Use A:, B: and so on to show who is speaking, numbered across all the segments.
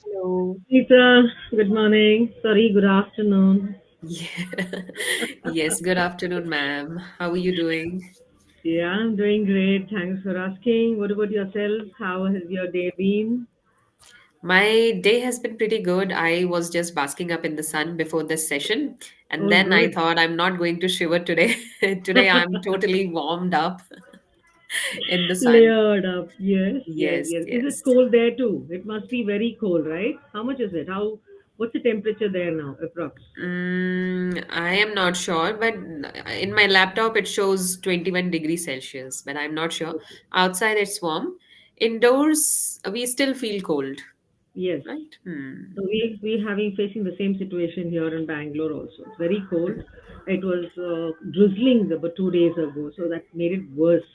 A: Hello.
B: Lisa, good morning. Sorry, good afternoon.
A: Yeah. Yes, good afternoon, ma'am. How are you doing?
B: Yeah, I'm doing great. Thanks for asking. What about yourself? How has your day been?
A: My day has been pretty good. I was just basking up in the sun before this session, and
B: Oh,
A: then I
B: good.
A: thought I'm not going to shiver today. Today I'm totally warmed up in the sun.
B: Layered up. Yes, yes,
A: Yes,
B: yes. Is it
A: yes.
B: cold there too? It must be very cold, right? How much is it? What's the temperature there now, approx?
A: I am not sure, but in my laptop it shows 21 degrees Celsius, but I'm not sure.
B: Okay.
A: Outside it's warm. Indoors, we still feel cold,
B: Yes.
A: right? Hmm.
B: So we having facing the same situation here in Bangalore also. It's very cold. It was drizzling about 2 days ago, so that made it worse.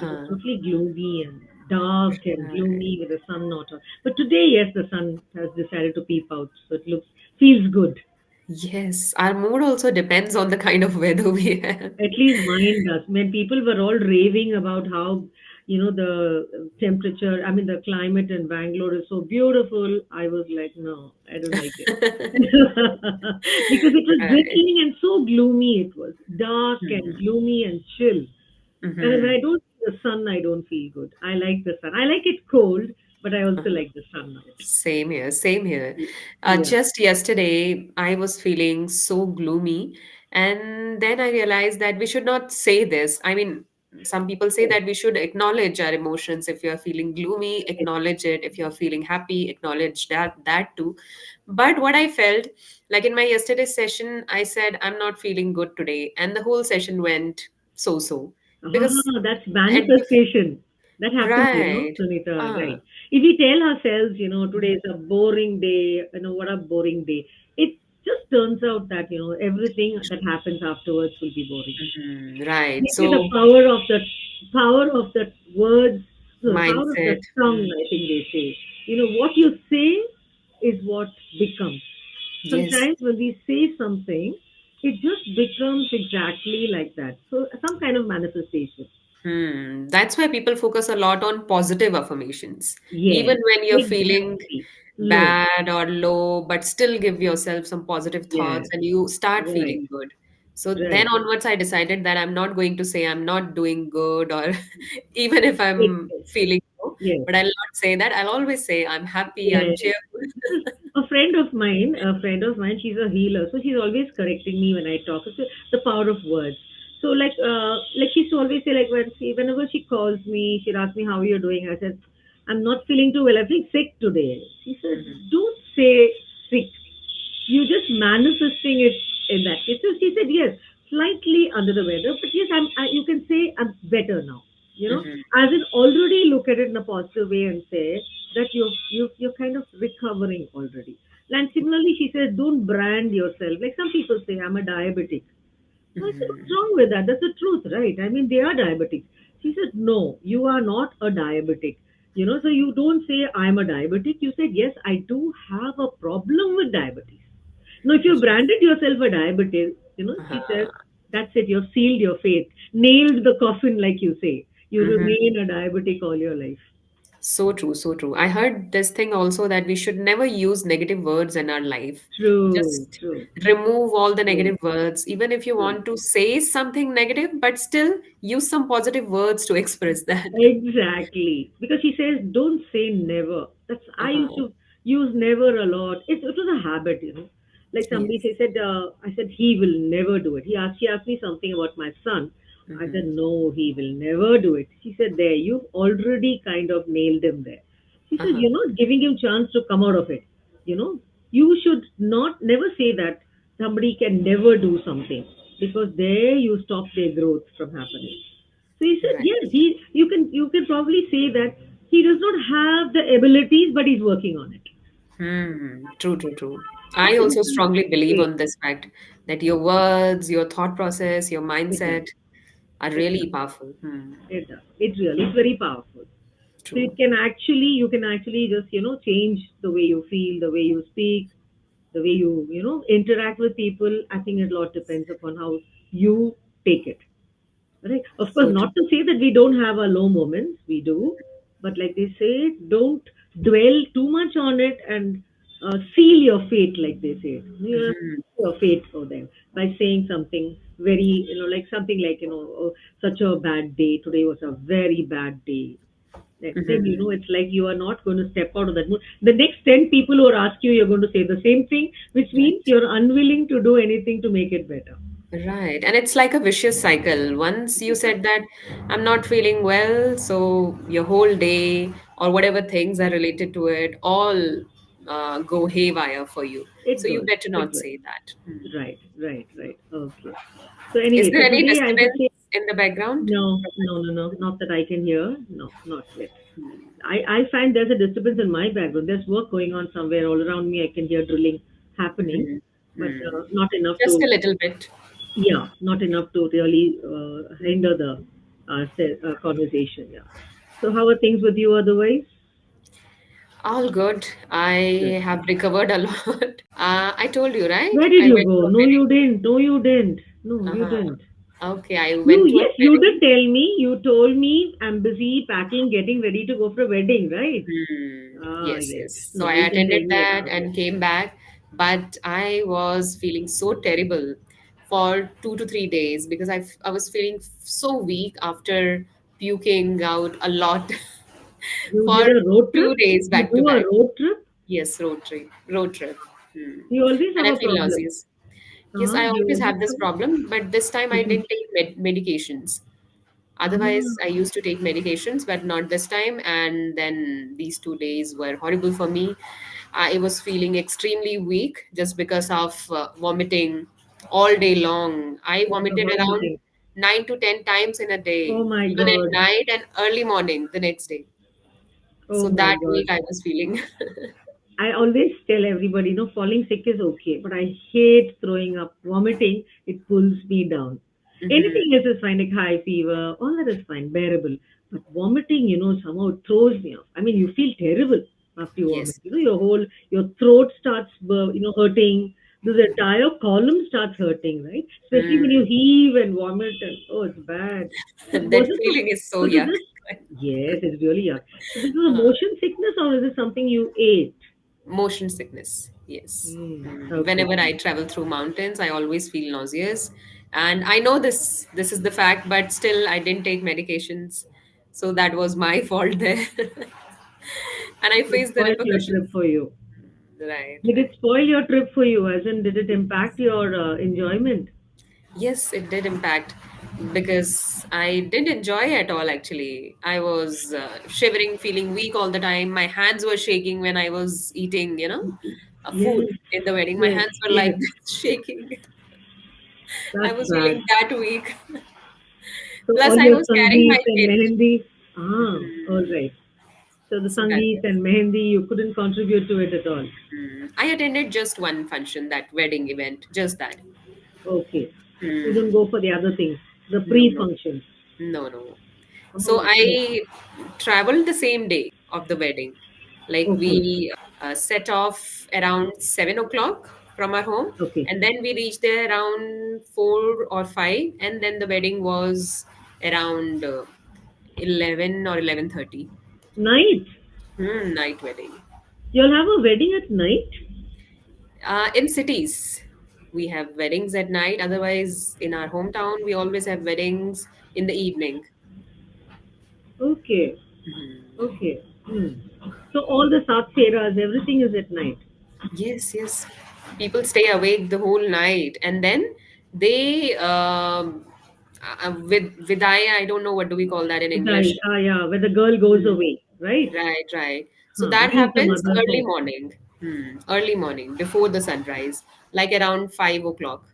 B: It was
A: Uh-huh.
B: totally gloomy and dark and
A: Right.
B: gloomy with the sun not out. But today, yes, the sun has decided to peep out, so it looks feels good.
A: Yes, our mood also depends on the kind of weather we have.
B: At least mine does. When people were all raving about how, the temperature, I mean, the climate in Bangalore is so beautiful, I was like, no, I don't like it. Because it was
A: Right.
B: drizzling and so gloomy it was. Dark and
A: Hmm.
B: gloomy and chill. And when
A: Hmm.
B: I don't see the sun, I don't feel good. I like the sun. I like it cold, but I also like the sun now.
A: Same here, same here.
B: Yeah.
A: Just yesterday, I was feeling so gloomy, and then I realized that we should not say this. I mean, some people say
B: Yes.
A: that we should acknowledge our emotions. If you're feeling gloomy,
B: Yes.
A: acknowledge it. If you're feeling happy, acknowledge that too. But what I felt, like in my yesterday's session, I said, I'm not feeling good today, and the whole session went so-so. Because
B: That's
A: at the
B: manifestation. That happens,
A: right.
B: Sunita,
A: Ah.
B: right. If we tell ourselves, today is a boring day, what a boring day, it just turns out that, everything that happens afterwards will be boring.
A: Right.
B: Maybe the
A: So
B: power of the words, the power of the
A: mindset.
B: tongue, I think they say. What you say is what becomes.
A: Yes.
B: Sometimes when we say something, it just becomes exactly like that. So some kind of manifestation.
A: That's why people focus a lot on positive affirmations. Even
B: Yes,
A: when you're feeling
B: exactly. Low.
A: bad or low, but still give yourself some positive thoughts
B: Yes.
A: and you start
B: Right.
A: feeling good. So then
B: Right.
A: onwards, I decided that I'm not going to say I'm not doing good or even if I'm
B: Yes.
A: feeling low,
B: Yes.
A: but I'll not say that. I'll always say I'm happy, I'm
B: Yes.
A: cheerful.
B: Because a friend of mine, she's a healer, so she's always correcting me when I talk. It's the power of words. So like she used to always say, like whenever she calls me, she'd ask me how you're doing. I said, I'm not feeling too well. I feel sick today. She said,
A: Mhm.
B: don't say sick. You just manifesting it in that case. So she said, yes, slightly under the weather, but yes, you can say I'm better now.
A: Mhm.
B: As in already look at it in a positive way and say that you're kind of recovering already. And similarly, she says, don't brand yourself. Like some people say, I'm a diabetic. So I said, what's
A: Mhm.
B: wrong with that? That's the truth, right? I mean, they are diabetics. She said, no, you are not a diabetic. So you don't say, I'm a diabetic. You said, yes, I do have a problem with diabetes. Now, if you branded yourself a diabetic, she said,
A: Uh-huh.
B: that's it. You've sealed your fate, nailed the coffin, like you say. You
A: Mhm.
B: remain a diabetic all your life.
A: So true, so true. I heard this thing also that we should never use negative words in our life.
B: True,
A: Just
B: true.
A: remove all the
B: Yes,
A: negative words, even if you
B: yes.
A: want to say something negative, but still use some positive words to express that.
B: Exactly. Because she says, don't say never. I used
A: Uh-huh.
B: to use never a lot. It was a habit. Like somebody
A: Yes.
B: said, I said, he will never do it. She asked me something about my son. I said,
A: Mm-hmm.
B: no, he will never do it. She said, there, you've already kind of nailed him there. She said,
A: Uh-huh.
B: you're not giving him chance to come out of it. You should not never say that somebody can never do something because there you stop their growth from happening. So he said,
A: Right.
B: yes, you can probably say that he does not have the abilities, but he's working on it.
A: True, true, true. I
B: Something
A: also
B: different.
A: strongly believe
B: Yeah,
A: on this fact that your words, your thought process, your
B: it does.
A: mindset are
B: It
A: really
B: does.
A: powerful.
B: It does. It's very powerful. So
A: True.
B: you can actually just change the way you feel, the way you speak, the way you interact with people. I think a lot depends upon how you take it. Right? Of course,
A: So true.
B: not to say that we don't have our low moments. We do, but like they say, don't dwell too much on it and seal your fate, like they say. You know,
A: Mhm.
B: your fate for them by saying something very, like something like, oh, such a bad day. Today was a very bad day. Then,
A: Mhm.
B: it's like you are not going to step out of that mood. The next 10 people who are ask you, you're going to say the same thing, which means
A: Right.
B: you're unwilling to do anything to make it better.
A: Right. And it's like a vicious cycle. Once you said that I'm not feeling well, so your whole day or whatever things are related to it all go haywire for you.
B: It
A: So you
B: does.
A: better
B: It
A: not
B: does.
A: say that. Hmm.
B: Right, right, right. Okay. So
A: Is
B: anyway,
A: there
B: so
A: any
B: today I would
A: disturbance
B: say
A: in the background?
B: no, no, no, no, not that I can hear. No, not yet. I find there's a disturbance in my background. There's work going on somewhere all around me. I can hear drilling happening,
A: Hmm.
B: but
A: Hmm.
B: not enough
A: Just a
B: to,
A: little bit.
B: yeah, not enough to really hinder the conversation. Yeah. So how are things with you otherwise?
A: All good.
B: Good.
A: I have recovered a lot. I told you, right?
B: Where did
A: I
B: you
A: went to
B: go?
A: a
B: No,
A: wedding.
B: you didn't. No, you didn't. No, you
A: Uh-huh.
B: didn't.
A: Okay, I went to a
B: Yes, you did
A: wedding.
B: tell me. You told me I'm busy packing, getting ready to go for a wedding, right? Ah,
A: Yes,
B: yes.
A: yes. So
B: No,
A: I
B: you can tell
A: attended
B: me
A: that
B: about it.
A: and came back, but I was feeling so terrible for 2 to 3 days because I was feeling so weak after puking out a lot
B: You
A: for
B: did a road
A: 2 days
B: trip? You
A: back to
B: do a
A: back.
B: road trip?
A: Yes, road trip, road trip.
B: You always
A: And
B: have
A: I
B: a
A: feel
B: problem.
A: nauseous. Yes, I
B: You
A: always
B: always
A: have this
B: have.
A: problem, but this time I
B: Mhm.
A: didn't take medications. Otherwise, I
B: Ah,
A: used to take medications, but not this time. And then these 2 days were horrible for me. I was feeling extremely weak just because of vomiting all day long. I
B: oh, the
A: vomited around
B: vomiting.
A: 9 to 10 times in a
B: Oh
A: day,
B: my
A: even at
B: God.
A: night and early morning the next day.
B: Oh
A: So
B: my
A: that
B: God.
A: week I was feeling.
B: I always tell everybody, falling sick is okay, but I hate throwing up. Vomiting, it pulls me down.
A: Mhm.
B: Anything else is fine, like high fever, all that is fine, bearable. But vomiting, somehow it throws me off. I mean, you feel terrible after you vomit.
A: Yes.
B: Your throat starts, hurting. The entire column starts hurting, right? Especially when you
A: Mm.
B: heave and vomit, and oh, it's bad. So was
A: That
B: it
A: feeling is so
B: so? This
A: yuck.
B: is yes, it's really yuck. So this is a
A: Uh,
B: motion sickness, or is it something you ate?
A: Motion sickness, yes.
B: Okay.
A: Whenever I travel through mountains, I always feel nauseous. And I know this is the fact, but still I didn't take medications. So that was my fault there. And I
B: So it
A: faced the
B: spoiled your trip
A: repercussions.
B: for you.
A: Right,
B: Did it
A: right.
B: spoil your trip for you? As in, did it impact your enjoyment?
A: Yes, it did impact because I didn't enjoy at all actually. I was shivering, feeling weak all the time. My hands were shaking when I was eating, a food
B: Yes,
A: in the wedding. My
B: yes,
A: hands were like
B: yes.
A: this, shaking. I
B: That's
A: was
B: bad.
A: feeling that weak.
B: So
A: Plus,
B: all
A: I
B: your
A: was carrying my
B: sangeets and
A: kid.
B: mehendi. Ah, all
A: Mhm.
B: right. So the
A: So that
B: sangeet
A: was.
B: and mehendi, you couldn't contribute to it at all.
A: I attended just one function, that wedding event, just that.
B: Okay. You don't
A: Hmm.
B: go for the other things, the
A: No, no,
B: pre-functions.
A: no, no. So
B: Oh,
A: I traveled the same day of the wedding. Like
B: okay.
A: we set off around 7 o'clock from our home,
B: Okay.
A: and then we reached there around 4 or 5, and then the wedding was around 11 or 11:30.
B: Night.
A: Night wedding.
B: You'll have a wedding at night?
A: In cities, we have weddings at night. Otherwise, in our hometown, we always have weddings in the evening.
B: Okay.
A: Mhm.
B: Okay. So all the Sat Feras, everything is at night.
A: Yes, yes. People stay awake the whole night, and then they with vidaya. I don't know what do we call that in English.
B: Right. Ah, yeah, where the girl goes
A: Hmm.
B: away, right?
A: Right, right. So
B: Huh.
A: that
B: Leaves the
A: happens
B: mother
A: early
B: home.
A: morning. Early morning before the sunrise, like around 5 o'clock.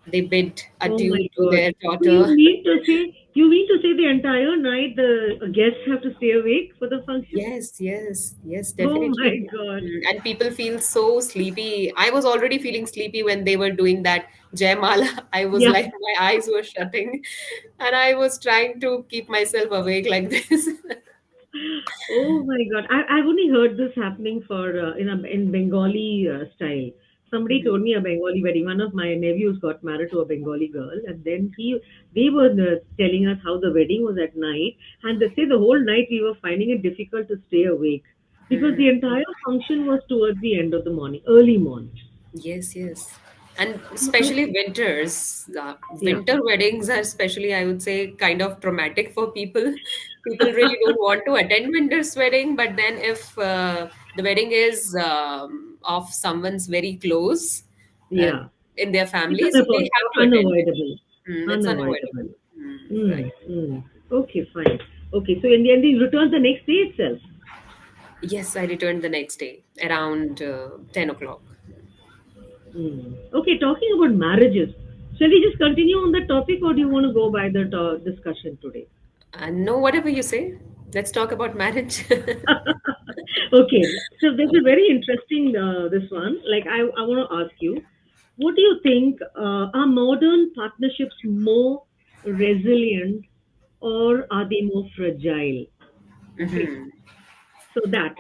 A: They bid
B: Oh my
A: adieu to
B: God.
A: their
B: So you
A: daughter.
B: mean to say, the entire night the guests have to stay awake for the function?
A: Yes, yes, yes,
B: Oh
A: definitely.
B: my God.
A: And people feel so sleepy. I was already feeling sleepy when they were doing that Jaymala. I was
B: Yeah.
A: like, my eyes were shutting, and I was trying to keep myself awake like this.
B: Oh my God. I've only heard this happening in Bengali style. Somebody
A: Mhm.
B: told me a Bengali wedding. One of my nephews got married to a Bengali girl, and then they were telling us how the wedding was at night, and they say the whole night we were finding it difficult to stay awake. because
A: Hmm.
B: the entire function was towards the end of the morning, early morning.
A: Yes, yes. And
B: So I,
A: especially winters.
B: yeah,
A: Winter weddings are especially, I would say, kind of traumatic for people. People really don't want to attend winter's wedding, but then if the wedding is of someone's very close uh,
B: yeah,
A: in their
B: it's
A: family, so they have to attend it.
B: unavoidable,
A: It's
B: unavoidable.
A: unavoidable. Right.
B: Okay, fine. Okay, so in the end, he returns the next day itself.
A: Yes, I returned the next day around 10 o'clock.
B: Okay, talking about marriages, shall we just continue on the topic, or do you want to go by the discussion today?
A: No, whatever you say. Let's talk about marriage.
B: Okay, so this is very interesting. This one, like I want to ask you, what do you think? Are modern partnerships more resilient, or are they more fragile? Okay,
A: Mhm.
B: so that.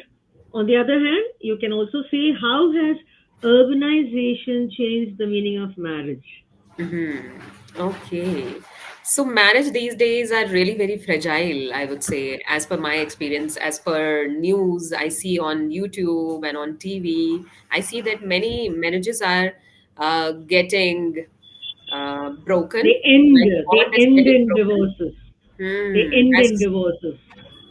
B: On the other hand, you can also say, how has urbanization changed the meaning of marriage?
A: Mhm. Okay. So marriage these days are really very fragile, I would say, as per my experience, as per news I see on YouTube and on TV. I see that many marriages are getting broken, like the
B: They
A: bond is
B: end
A: getting
B: in
A: broken.
B: divorces. They
A: Hmm.
B: end in
A: As
B: divorces.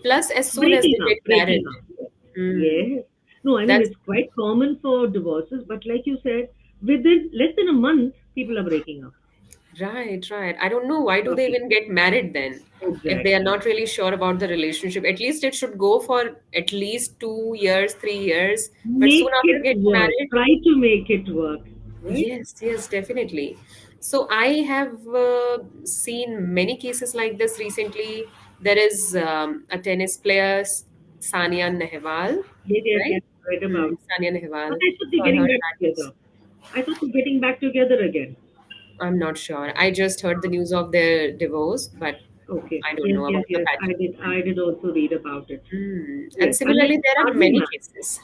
A: plus as soon as
B: Breaking
A: they
B: up,
A: get
B: breaking
A: married.
B: up.
A: Hmm.
B: Yes. No, I mean,
A: That's
B: it's quite common for divorces, but like you said, within less than a month, people are breaking up.
A: right, right. I don't know why do they
B: Okay.
A: even get married then if they are
B: Exactly.
A: not really sure about the relationship. At least it should go for at least 2 years, 3 years. But soon
B: Make
A: after
B: it
A: getting
B: work.
A: married,
B: Try to make it work. Right?
A: yes, yes, definitely. So I have seen many cases like this recently. There is a tennis player, Sania Nehwal,
B: Yes, yes,
A: right?
B: yes. I read about it.
A: Sania
B: But
A: Nehwal.
B: I thought they're
A: So I
B: getting
A: heard
B: back
A: that news.
B: together. I thought they're getting back together again.
A: I'm not sure. I just heard the news of their divorce, but
B: Okay.
A: I don't
B: Yes,
A: know
B: yes,
A: about the
B: yes.
A: pattern.
B: I did also read about it.
A: And
B: Yes. And
A: similarly,
B: it's
A: there are
B: hardly
A: many
B: match.
A: cases.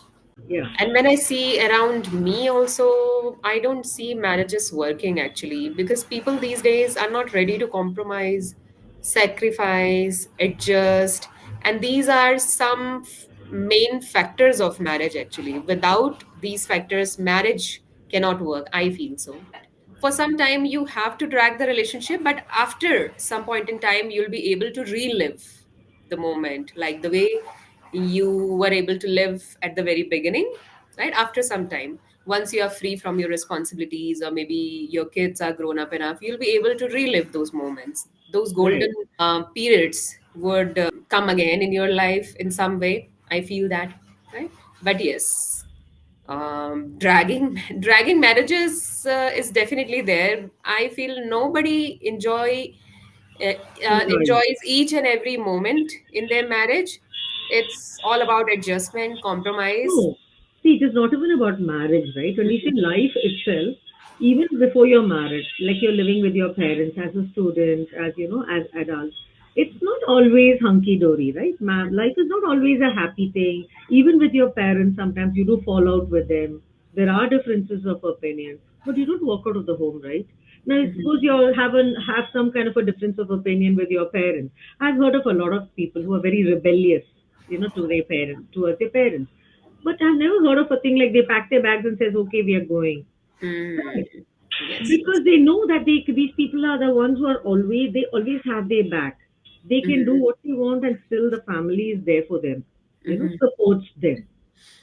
B: Yeah.
A: And when I see around me also, I don't see marriages working actually because people these days are not ready to compromise, sacrifice, adjust. And these are some main factors of marriage actually. Without these factors, marriage cannot work. I feel so. For some time, you have to drag the relationship, but after some point in time, you'll be able to relive the moment, like the way you were able to live at the very beginning, right? After some time, once you are free from your responsibilities, or maybe your kids are grown up enough, you'll be able to relive those moments. Those golden
B: Right.
A: periods would come again in your life in some way. I feel that, right? But yes, dragging marriages is definitely there. I feel nobody uh,
B: Enjoy.
A: enjoys each and every moment in their marriage. It's all about adjustment, compromise.
B: No. See, it is not even about marriage, right? When we say
A: Mhm.
B: life itself, even before you're married, like you're living with your parents as a student, as you know, as adults, it's not always hunky dory, right? Life is not always a happy thing. Even with your parents, sometimes you do fall out with them. There are differences of opinion, but you don't walk out of the home, right? Now,
A: Mhm.
B: suppose you have some kind of a difference of opinion with your parents. I've heard of a lot of people who are very rebellious, to their parents, towards their parents. But I've never heard of a thing like they pack their bags and says, "Okay, we are going."
A: Hmm.
B: Right.
A: Yes, yes.
B: Because they know that these people are the ones who are they always have their back. They can do
A: Mhm.
B: what they want and still the family is there for them,
A: Mhm.
B: supports them.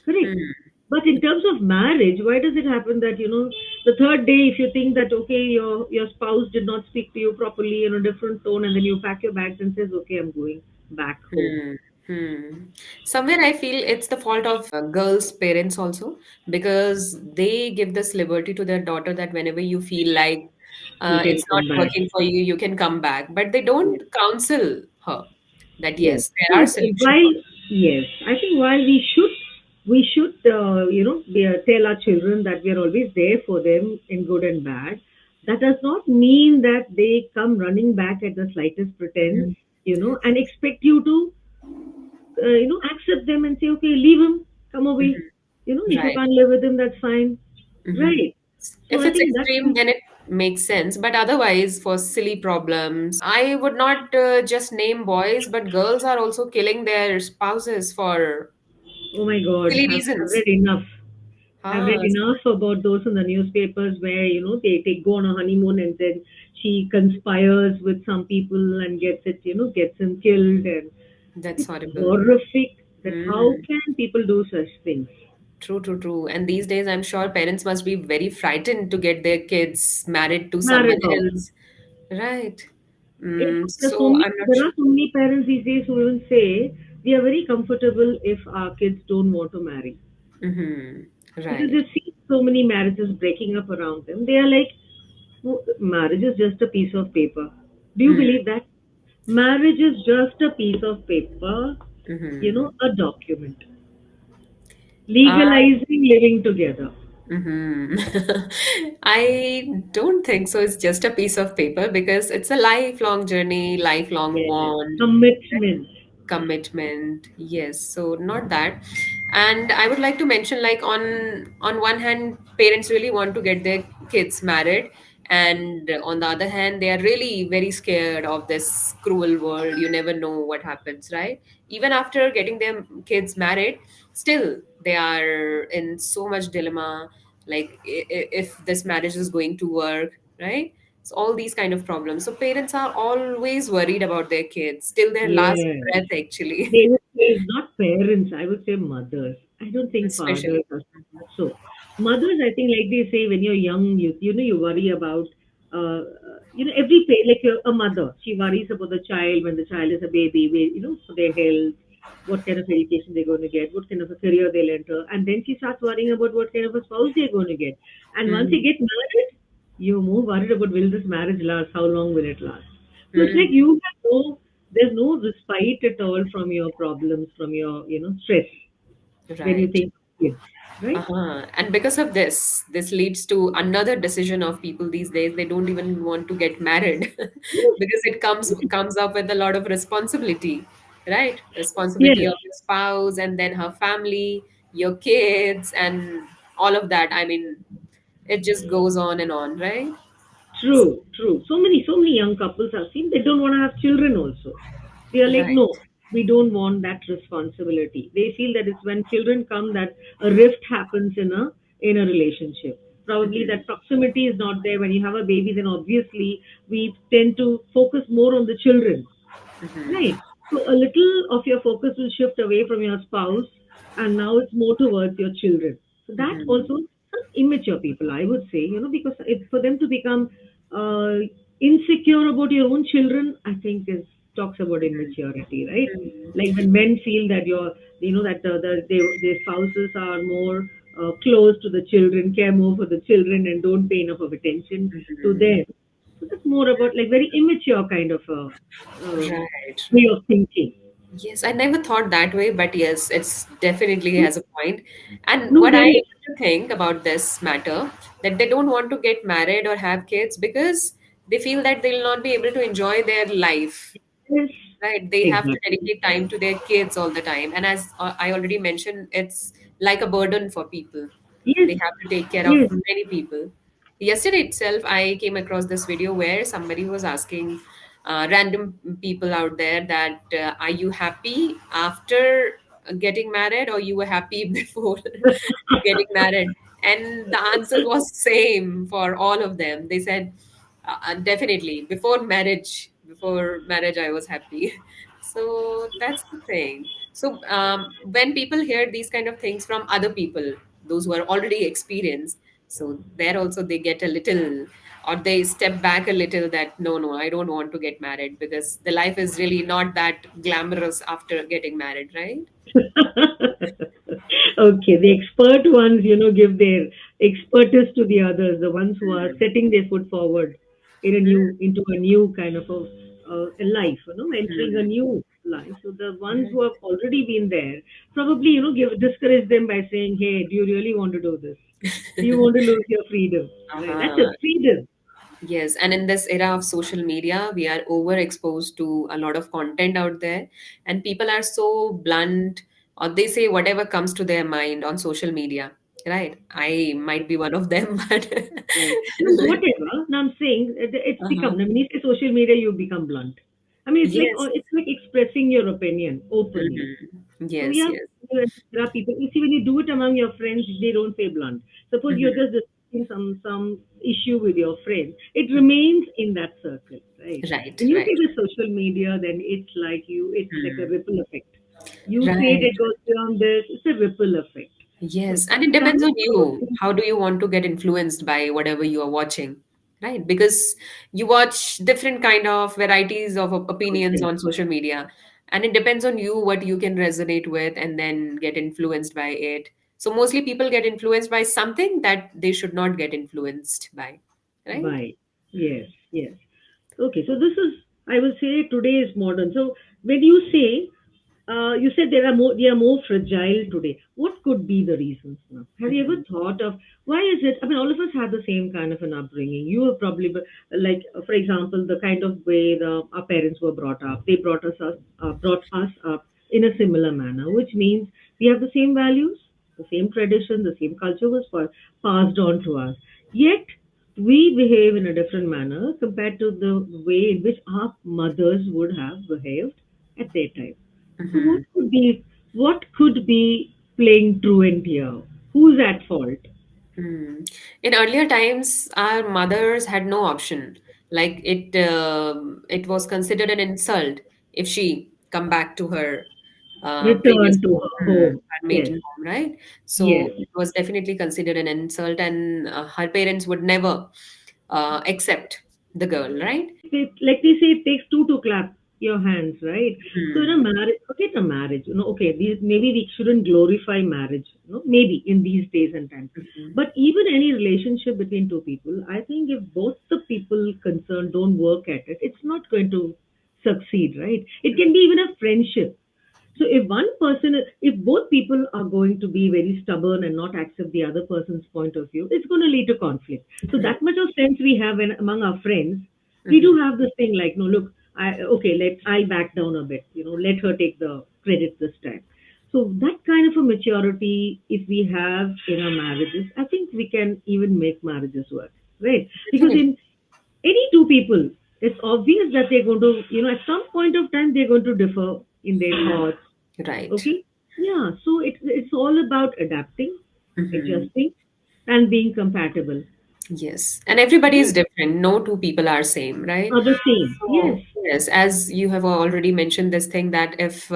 B: Correct.
A: Hmm.
B: But in terms of marriage, why does it happen that, the third day, if you think that, okay, your spouse did not speak to you properly in a different tone, and then you pack your bags and says, okay, I'm going back home.
A: Hmm. Hmm. Somewhere I feel it's the fault of girls' parents also because they give this liberty to their daughter that whenever you feel like
B: You can
A: it's not
B: come back.
A: working for you, you can come back. But they
B: Yes.
A: don't counsel her that
B: Yes.
A: yes, there are
B: No,
A: solutions.
B: while yes, I think while we should tell our children that we are always there for them in good and bad. That does not mean that they come running back at the slightest pretense,
A: Mhm.
B: and expect you to accept them and say, okay, leave him, come away.
A: Mhm.
B: If you
A: Right.
B: can't live with him, that's fine.
A: Mhm.
B: Right. So
A: If
B: I
A: it's
B: think that's
A: extreme, then it makes sense. But otherwise, for silly problems, I would not just name boys, but girls are also killing their spouses for
B: Oh my God,
A: Silly
B: I've
A: reasons.
B: read enough. I've read
A: Ah,
B: enough about those in the newspapers where, they go on a honeymoon and then she conspires with some people and gets him killed. And
A: that's
B: it's
A: horrible.
B: horrific that how
A: Mm.
B: can people do such things?
A: True, true, true. And these days, I'm sure parents must be very frightened to get their kids married to someone
B: Married off.
A: else. Right.
B: In
A: Mm,
B: fact,
A: so I'm not
B: there
A: sure.
B: are so many parents these days who even say we are very comfortable if our kids don't want to marry.
A: Hmm.
B: Because
A: Right.
B: they see so many marriages breaking up around them. They are like, "Oh, marriage is just a piece of paper." Do you
A: Mm.
B: believe that? Marriage is just a piece of paper,
A: Mm-hmm.
B: a document.
A: Uh,
B: Legalizing living together.
A: hmm. I don't think so. It's just a piece of paper because it's a lifelong journey, lifelong
B: Yes.
A: bond.
B: Commitment.
A: Commitment, yes, so not that. And I would like to mention, like, on one hand, parents really want to get their kids married, and on the other hand, they are really very scared of this cruel world. You never know what happens, right? Even after getting their kids married, still they are in so much dilemma, like if this marriage is going to work, right? So all these kind of problems. So parents are always worried about their kids till their last
B: Yes.
A: breath, actually.
B: They would say not parents, I would say mothers. I don't think fathers
A: Especially.
B: are so. Mothers, I think, like they say, when you're young, you worry about, every like a mother, she worries about the child when the child is a baby, for their health, what kind of education they're going to get, what kind of a career they'll enter, and then she starts worrying about what kind of a spouse they're going to get. And once they
A: Mm.
B: get married, you're more worried about will this marriage last, how long will it last. So it's like
A: Mm.
B: there's no respite at all from your problems, from your, stress when you
A: Right.
B: think of kids, right?
A: Uh-huh. And because of this leads to another decision of people these days. They don't even want to get married
B: Yes,
A: because it comes up with a lot of responsibility, right? Responsibility
B: yes,
A: of your spouse and then her family, your kids, and all of that. I mean, it just goes on and on, right?
B: true, true. So many young couples I've seen, they don't want to have children also. They are like,
A: Right.
B: no, we don't want that responsibility. They feel that it's when children come that a rift happens in a relationship. Probably
A: Hmm.
B: that proximity is not there. When you have a baby, then obviously we tend to focus more on the children.
A: Hmm.
B: Right. So a little of your focus will shift away from your spouse and now it's more towards your children. So that
A: Hmm.
B: also some immature people, I would say, because for them to become uh, insecure about your own children, I think is talks about immaturity, right?
A: Hmm.
B: Like when men feel that that their spouses are more close to the children, care more for the children, and don't pay enough of attention to
A: Hmm.
B: them. So that's more about like very immature kind of a
A: Right,
B: way
A: right.
B: of thinking.
A: Yes, I never thought that way, but yes, it's definitely has a point. And
B: No,
A: what I
B: there is.
A: used to think about this matter, that they don't want to get married or have kids because they feel that they'll not be able to enjoy their life.
B: Yes,
A: Right, they have to
B: exactly.
A: dedicate time to their kids all the time. And as I already mentioned, it's like a burden for people.
B: Yes,
A: They have to take care of
B: yes.
A: many people. Yesterday itself, I came across this video where somebody was asking random people out there that are you happy after getting married or you were happy before getting married? And the answer was same for all of them. They said, definitely before marriage I was happy. So that's the thing. So when people hear these kind of things from other people, those who are already experienced, so there also they get a little, or they step back a little, that no, no, I don't want to get married because the life is really not that glamorous after getting married, right?
B: Okay, the expert ones, give their expertise to the others, the ones who are
A: Mm.
B: setting their foot forward into a new kind of a life, entering a
A: Mm.
B: new life. So the ones
A: Right.
B: who have already been there, probably, discourage them by saying, hey, do you really want to do this? Do you want to lose your freedom? Right? That's
A: Uh-huh.
B: a freedom.
A: Yes, and in this era of social media, we are overexposed to a lot of content out there, and people are so blunt, or they say whatever comes to their mind on social media, right? I might be one of them, but
B: Right. No, whatever. Now I'm saying it's
A: uh-huh.
B: become. I mean, if you say social media, you become blunt. I mean,
A: Yes.
B: it's like expressing your opinion openly.
A: Mhm.
B: So we
A: Yes,
B: have,
A: yes.
B: there are people. You see, when you do it among your friends, they don't say blunt. Suppose you're
A: Hmm.
B: just discussing some issue with your friend, it remains in that circle, right?
A: Right,
B: When you
A: right.
B: say the social media, then it's like a
A: Hmm.
B: ripple effect. You say it,
A: Right.
B: it goes beyond this. It's a ripple effect. So
A: Yes, and it
B: sometimes
A: depends on you. How do you want to get influenced by whatever you are watching, right? Because you watch different kind of varieties of opinions
B: nonsense.
A: on social media, and it depends on you what you can resonate with and then get influenced by it. So mostly people get influenced by something that they should not get influenced by, right?
B: By yes, yes. Okay, so this is, I will say, today's modern. So when you said they are more fragile today. What could be the reasons now? Have you ever
A: Hmm.
B: thought of why is it? I mean, all of us have the same kind of an upbringing. You have probably like, for example, the kind of way our parents were brought up. They brought us up in a similar manner, which means we have the same values, the same tradition, the same culture was passed on to us. Yet we behave in a different manner compared to the way in which our mothers would have behaved at their time. So
A: Hmm.
B: what could be playing truant here? Who's at fault?
A: Hmm. In earlier times, our mothers had no option. Like it was considered an insult if she come back to her previous
B: Return to
A: home,
B: her home.
A: her
B: Yes,
A: maiden home, right? So
B: yes.
A: it was definitely considered an insult, and her parents would never accept the girl, right?
B: Like they say, it takes two to clap your hands, right? So in a
A: Hmm.
B: marriage, forget a marriage. Okay, maybe we shouldn't glorify marriage. Maybe in these days and times.
A: Hmm.
B: But even any relationship between two people, I think if both the people concerned don't work at it, it's not going to succeed, right? It can be even a friendship. So if both people are going to be very stubborn and not accept the other person's point of view, it's going to lead to conflict. So
A: Hmm.
B: that much of sense we have among our friends, we
A: Hmm.
B: do have this thing like, no, look, I'll back down a bit, let her take the credit this time. So that kind of a maturity, if we have in our marriages, I think we can even make marriages work, right? Because
A: Definitely.
B: in any two people, it's obvious that they're going to, at some point of time, they're going to differ in their thoughts.
A: Right.
B: Okay? Yeah, so it's all about adapting,
A: Hmm.
B: adjusting, and being compatible.
A: Yes, and everybody is
B: Right.
A: different. No two people are same, right?
B: Are the same. Yes.
A: So, yes, as you have already mentioned this thing that if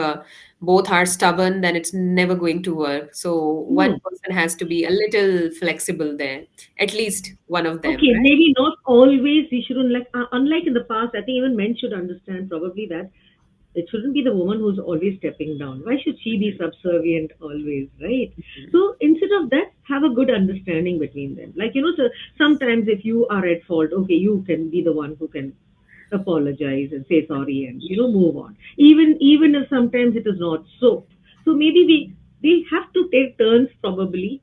A: both are stubborn, then it's never going to work. So one
B: No.
A: person has to be a little flexible there, at least one of them,
B: Okay,
A: right?
B: maybe not always we shouldn't unlike in the past, I think even men should understand probably that it shouldn't be the woman who's always stepping down. Why should she be subservient always, right?
A: Mhm.
B: So instead of that, have a good understanding between them. Like, so sometimes if you are at fault, okay, you can be the one who can apologize and say sorry and, move on. Even if sometimes it is not so. So maybe we have to take turns probably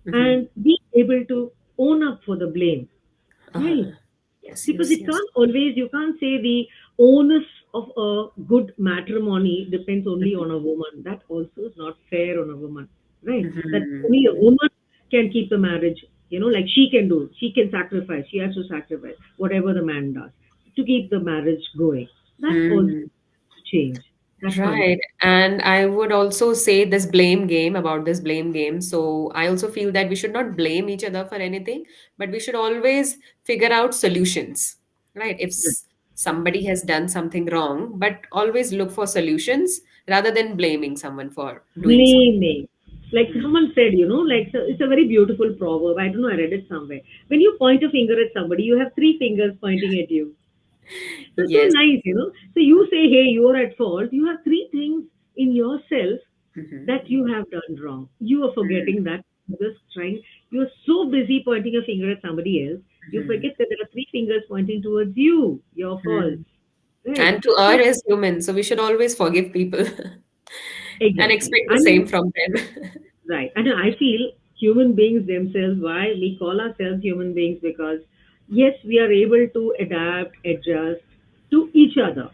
A: Mhm.
B: and be able to own up for the blame,
A: Uh-huh.
B: right?
A: Yes,
B: Because
A: yes,
B: it
A: yes.
B: can't always, you can't say the onus of a good matrimony depends only
A: Mhm.
B: on a woman. That also is not fair on a woman, right? That
A: Mhm.
B: only a woman can keep the marriage, like she can sacrifice, she has to sacrifice whatever the man does to keep the marriage going. That also
A: Hmm.
B: change, that
A: Right.
B: concept.
A: And I would also say this blame game about this blame game. So I also feel that we should not blame each other for anything, but we should always figure out solutions, right? If somebody has done something wrong, but always look for solutions rather than blaming someone for doing
B: Blaming. Like
A: something.
B: someone said, like so it's a very beautiful proverb. I don't know, I read it somewhere. When you point a finger at somebody, you have three fingers pointing at you. So it's so
A: Yes.
B: nice. So you say, hey, you're at fault. You have three things in yourself
A: Mhm.
B: that you have done wrong. You are
A: Mhm.
B: forgetting that. You're just trying. You're so busy pointing a finger at somebody else. You
A: Mhm.
B: forget that there are three fingers pointing towards you, your fault.
A: Mhm.
B: Right.
A: And to
B: So
A: err as humans, so we should always forgive people and
B: exactly.
A: expect the same from them.
B: Right. And I feel human beings themselves, why we call ourselves human beings, because yes, we are able to adapt, adjust to each other.